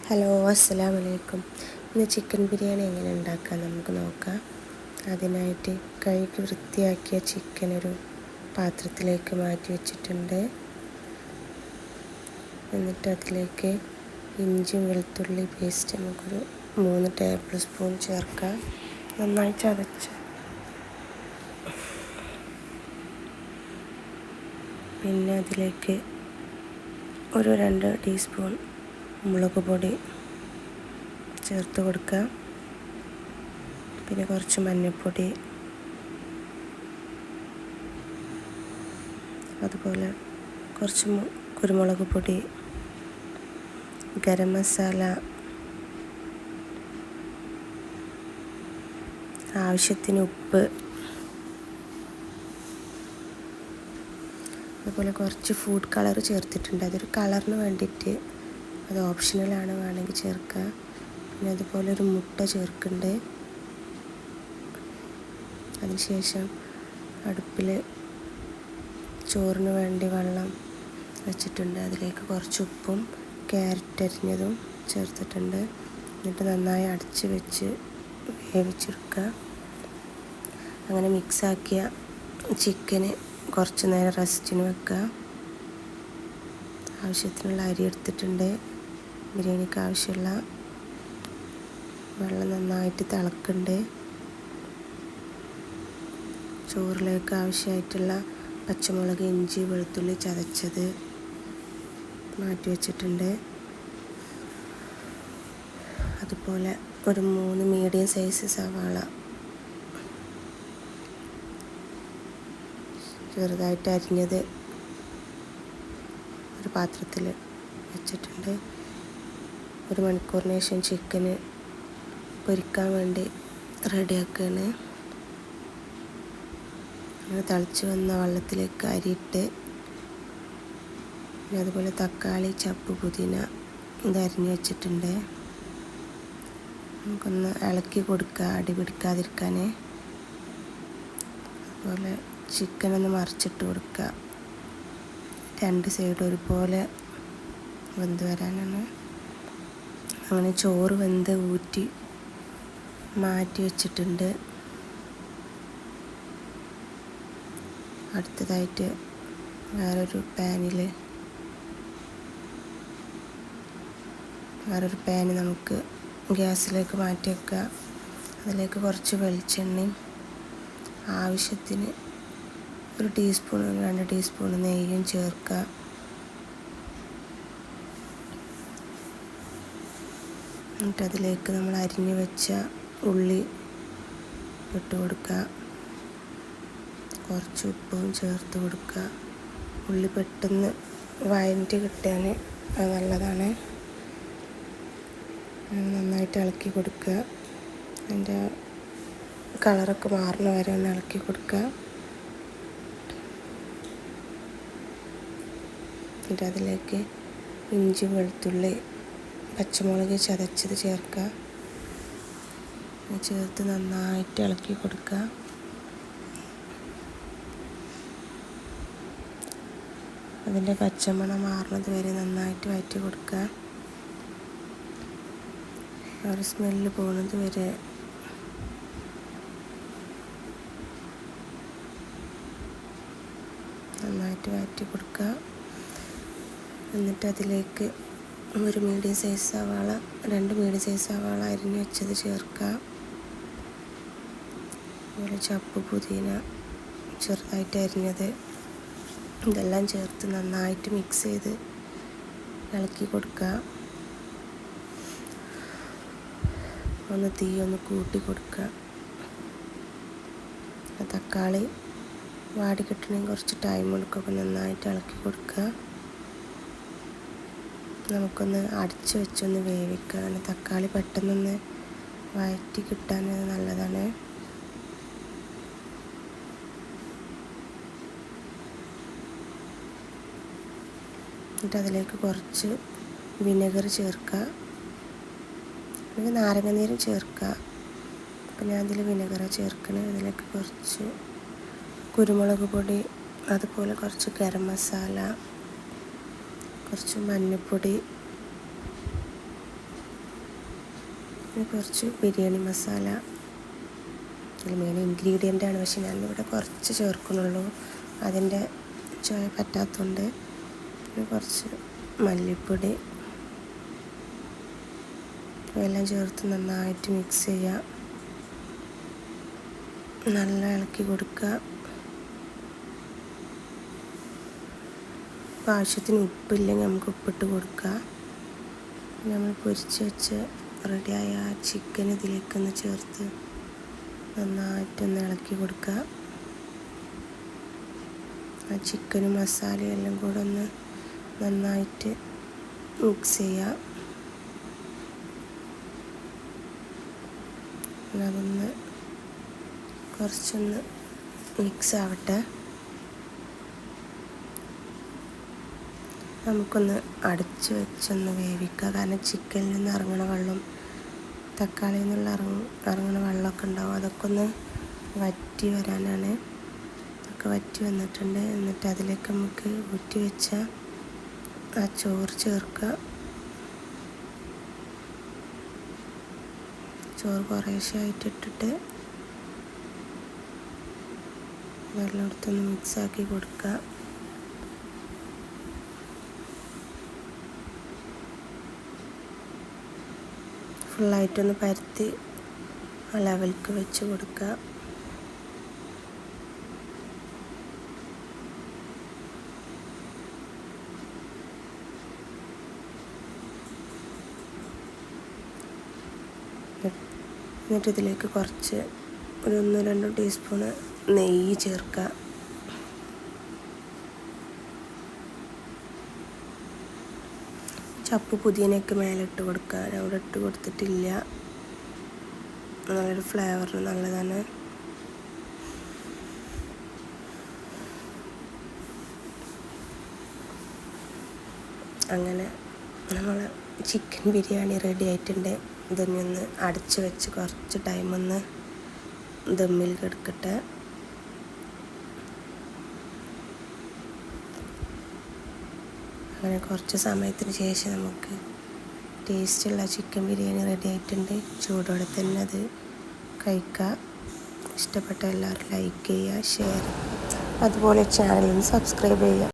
Hello, അസ്സലാമു അലൈക്കും. ഇന്ന് ചിക്കൻ ബിരിയാണി എങ്ങനെ ഉണ്ടാക്കാം നമുക്ക് നോക്കാം. അതിനായിട്ട് കഴുകി വൃത്തിയാക്കിയ ചിക്കൻ ഒരു പാത്രത്തിലേക്ക് മാറ്റി വെച്ചിട്ടുണ്ട്. എന്നിട്ട് അതിലേക്ക് ഇഞ്ചി വെളുത്തുള്ളി പേസ്റ്റ് നമുക്കൊരു 3 ടേബിൾ സ്പൂൺ ചേർക്കാം. നന്നായി ചതച്ച് പിന്നെ അതിലേക്ക് ഒരു 2 ടീസ്പൂൺ മുളക് പൊടി ചേർത്ത് കൊടുക്കുക. പിന്നെ കുറച്ച് മഞ്ഞൾപ്പൊടി, അതുപോലെ കുറച്ച് കുരുമുളക് പൊടി, ഗരം മസാല, ആവശ്യത്തിന് ഉപ്പ്, അതുപോലെ കുറച്ച് ഫുഡ് കളർ ചേർത്തിട്ടുണ്ട്. അതൊരു കളറിന് വേണ്ടിയിട്ട്, അത് ഓപ്ഷണലാണ്, വേണമെങ്കിൽ ചേർക്കുക. പിന്നെ അതുപോലെ ഒരു മുട്ട ചേർക്കുന്നുണ്ട്. അതിനുശേഷം അടുപ്പിൽ ചോറിന് വേണ്ടി വെള്ളം വെച്ചിട്ടുണ്ട്. അതിലേക്ക് കുറച്ച് ഉപ്പും ക്യാരറ്റ് അരിഞ്ഞതും ചേർത്തിട്ടുണ്ട്. എന്നിട്ട് നന്നായി അടച്ച് വെച്ച് വേവിച്ചെടുക്കുക. അങ്ങനെ മിക്സാക്കിയ ചിക്കന് കുറച്ച് നേരം റെസ്റ്റിന് വെക്കുക. ആവശ്യത്തിനുള്ള അരി എടുത്തിട്ടുണ്ട്. ബിരിയാണിക്ക് ആവശ്യമുള്ള വെള്ളം നന്നായിട്ട് തിളക്കുന്നുണ്ട്. ചോറിലേക്ക് ആവശ്യമായിട്ടുള്ള പച്ചമുളക്, ഇഞ്ചി, വെളുത്തുള്ളി ചതച്ചത് മാറ്റി വെച്ചിട്ടുണ്ട്. അതുപോലെ ഒരു 3 മീഡിയം സൈസ് സവാള ചെറുതായിട്ട് അരിഞ്ഞത് ഒരു പാത്രത്തിൽ വെച്ചിട്ടുണ്ട്. 1 മണിക്കൂറിന് ശേഷം ചിക്കന് പൊരിക്കാൻ വേണ്ടി റെഡിയാക്കുകയാണ്. അങ്ങനെ തിളച്ച് വന്ന വെള്ളത്തിലേക്ക് അരിയിട്ട്, പിന്നെ അതുപോലെ തക്കാളി, ചപ്പ്, പുതിന ഇത് അരിഞ്ഞ് വെച്ചിട്ടുണ്ട്. നമുക്കൊന്ന് ഇളക്കി കൊടുക്കുക, അടി പിടിക്കാതിരിക്കാൻ. അതുപോലെ ചിക്കനൊന്ന് മറിച്ചിട്ട് കൊടുക്കുക. 2 സൈഡ് ഒരുപോലെ വെന്ത് വരാനാണ്. അങ്ങനെ ചോറ് വെന്ത് ഊറ്റി മാറ്റി വെച്ചിട്ടുണ്ട്. അടുത്തതായിട്ട് വേറൊരു പാന് നമുക്ക് ഗ്യാസിലേക്ക് മാറ്റി വെക്കുക. അതിലേക്ക് കുറച്ച് വെളിച്ചെണ്ണയും ആവശ്യത്തിന് 1 ടീസ്പൂൺ 2 ടീസ്പൂൺ നെയ്യും ചേർക്കുക. എന്നിട്ട് അതിലേക്ക് നമ്മൾ അരിഞ്ഞു വെച്ച ഉള്ളി ഇട്ട് കൊടുക്കുക. കുറച്ച് ഉപ്പും ചേർത്ത് കൊടുക്കുക. ഉള്ളി പെട്ടെന്ന് വഴറ്റി കിട്ടാൻ അത് നല്ലതാണ്. നന്നായിട്ട് ഇളക്കി കൊടുക്കുക. അതിൻ്റെ കളറൊക്കെ മാറുന്ന വരെ ഒന്ന് ഇളക്കി കൊടുക്കുക. എന്നിട്ട് അതിലേക്ക് ഇഞ്ചി, വെളുത്തുള്ളി, പച്ചമുളക് ചതച്ചത് ചേർക്കുക. ചേർത്ത് നന്നായിട്ട് ഇളക്കി കൊടുക്കുക. അതിൻ്റെ പച്ചമണം മാറുന്നത് വരെ നന്നായിട്ട് വഴറ്റി കൊടുക്കുക. ഒരു സ്മെല്ല് പോകുന്നത് വരെ നന്നായിട്ട് വഴറ്റി കൊടുക്കുക. എന്നിട്ട് അതിലേക്ക് 1 മീഡിയം സൈസ് സവാള, 2 മീഡിയം സൈസ് സവാള അരിഞ്ഞ് വെച്ചത് ചേർക്കുക. അതുപോലെ ചപ്പ്, പുതിന ചെറുതായിട്ട് അരിഞ്ഞത്, ഇതെല്ലാം ചേർത്ത് നന്നായിട്ട് മിക്സ് ചെയ്ത് ഇളക്കി കൊടുക്കുക. തീ ഒന്ന് കൂട്ടി കൊടുക്കുക. തക്കാളി വാടി കിട്ടണമെങ്കിൽ കുറച്ച് ടൈം എടുക്കുക. നന്നായിട്ട് ഇളക്കി കൊടുക്കുക. നമുക്കൊന്ന് അടച്ച് വെച്ചൊന്ന് വേവിക്കുക. അങ്ങനെ തക്കാളി പെട്ടെന്നൊന്ന് വഴറ്റി കിട്ടാൻ നല്ലതാണ്. എന്നിട്ട് അതിലേക്ക് കുറച്ച് വിനെഗർ ചേർക്കുക. അല്ലെങ്കിൽ നാരങ്ങ നീരും ചേർക്കുക. അപ്പോൾ ഞാൻ അതിൽ വിനെഗറാണ് ചേർക്കുന്നത്. അതിലേക്ക് കുറച്ച് കുരുമുളക് പൊടി, അതുപോലെ കുറച്ച് ഗരം മസാല, കുറച്ച് മഞ്ഞൾപ്പൊടി, കുറച്ച് ബിരിയാണി മസാല, ഇതിൽ മെയിൻ ഇൻഗ്രീഡിയൻ്റാണ്, പക്ഷെ ഞാനിവിടെ കുറച്ച് ചേർക്കുന്നുള്ളൂ, അതിൻ്റെ ചുവ പറ്റാത്തതുകൊണ്ട്. കുറച്ച് മല്ലിപ്പൊടി എല്ലാം ചേർത്ത് നന്നായിട്ട് മിക്സ് ചെയ്യുക, നല്ല ഇളക്കി കൊടുക്കുക. ആവശ്യത്തിന് ഉപ്പില്ലെങ്കിൽ നമുക്ക് ഉപ്പിട്ട് കൊടുക്കുക. നമ്മൾ പൊരിച്ച് വെച്ച് റെഡിയായ ചിക്കൻ ഇതിലേക്കൊന്ന് ചേർത്ത് നന്നായിട്ടൊന്ന് ഇളക്കി കൊടുക്കുക. ആ ചിക്കനും മസാലയും എല്ലാം കൂടെ ഒന്ന് നന്നായിട്ട് മിക്സ് ചെയ്യുക. അതൊന്ന് കുറച്ചൊന്ന് മിക്സ് ആവട്ടെ. നമുക്കൊന്ന് അടച്ച് വെച്ചൊന്ന് വേവിക്കുക. കാരണം ചിക്കനിൽ നിന്ന് ഇറങ്ങണ വെള്ളം, തക്കാളിയിൽ നിന്നുള്ള ഇറങ്ങണ വെള്ളമൊക്കെ ഉണ്ടാവും, അതൊക്കെ ഒന്ന് വറ്റി വരാനാണ്. ഒക്കെ വറ്റി വന്നിട്ടുണ്ട്. എന്നിട്ട് അതിലേക്ക് നമുക്ക് ഊറ്റി വെച്ച ആ ചോറ് ചേർക്കുക. ചോറ് കുറേശ്ശായിട്ട് ഇട്ടിട്ട് വെള്ളം എടുത്തൊന്ന് മിക്സാക്കി കൊടുക്കുക. ഫുള്ളായിട്ടൊന്ന് പരത്തി ആ ലെവൽക്ക് വെച്ച് കൊടുക്കുക. എന്നിട്ട് ഇതിലേക്ക് കുറച്ച് ഒരു 1-2 ടീസ്പൂണ് നെയ്യ് ചേർക്കുക. ചപ്പ് പുതിയനൊക്കെ മേലെ ഇട്ട് കൊടുക്കുക. ഞാൻ ഇവിടെ ഇട്ട് കൊടുത്തിട്ടില്ല. നല്ലൊരു ഫ്ലേവറിന് നല്ലതാണ്. അങ്ങനെ നമ്മൾ ചിക്കൻ ബിരിയാണി റെഡി ആയിട്ടുണ്ട്. ഇതൊന്ന് അടച്ച് വെച്ച് കുറച്ച് ടൈമൊന്ന് ദമ്മിൽ കിടക്കട്ടെ. അങ്ങനെ കുറച്ച് സമയത്തിന് ശേഷം നമുക്ക് ടേസ്റ്റുള്ള ചിക്കൻ ബിരിയാണി റെഡി ആയിട്ടുണ്ട്. ചൂടോടെ തന്നെ അത് കഴിക്കുക. ഇഷ്ടപ്പെട്ട എല്ലാവരും ലൈക്ക് ചെയ്യുക, ഷെയർ, അതുപോലെ ചാനലിന് സബ്സ്ക്രൈബ് ചെയ്യുക.